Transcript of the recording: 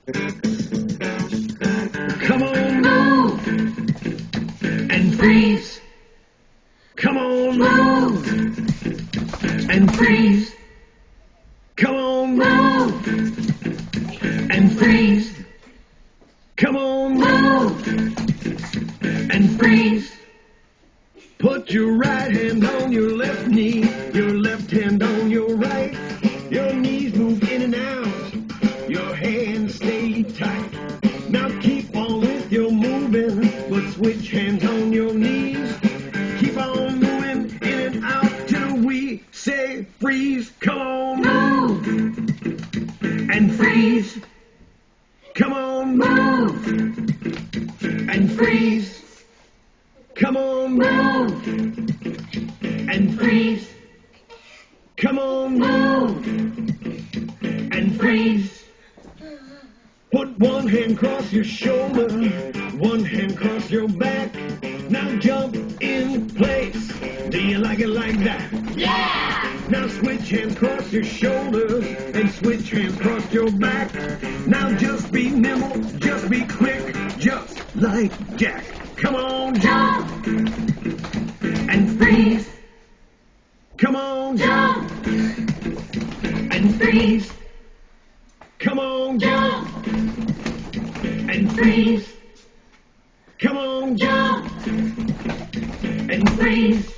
Come on, move and freeze. Come on, move and freeze. Come on, move and freeze. Come on, move and freeze. Put your right hand on your left knee, your left hand on your right. Your knees move in and out, your hands stay tight. Now keep on with your moving, but switch hands on your knees. Keep on moving in and out till we say freeze. Come on, move and freeze. Come on, move and freeze. Come on, move and freeze. Come on, move and freeze. Put one hand across your shoulder, one hand across your back. Now jump in place. Do you like it like that? Yeah! Now switch hands across your shoulders and switch hands across your back. Now just be nimble, just be quick, just like Jack. Come on, jump and freeze. Come on, jump and freeze. Come on, jump and freeze. Come on, jump and freeze.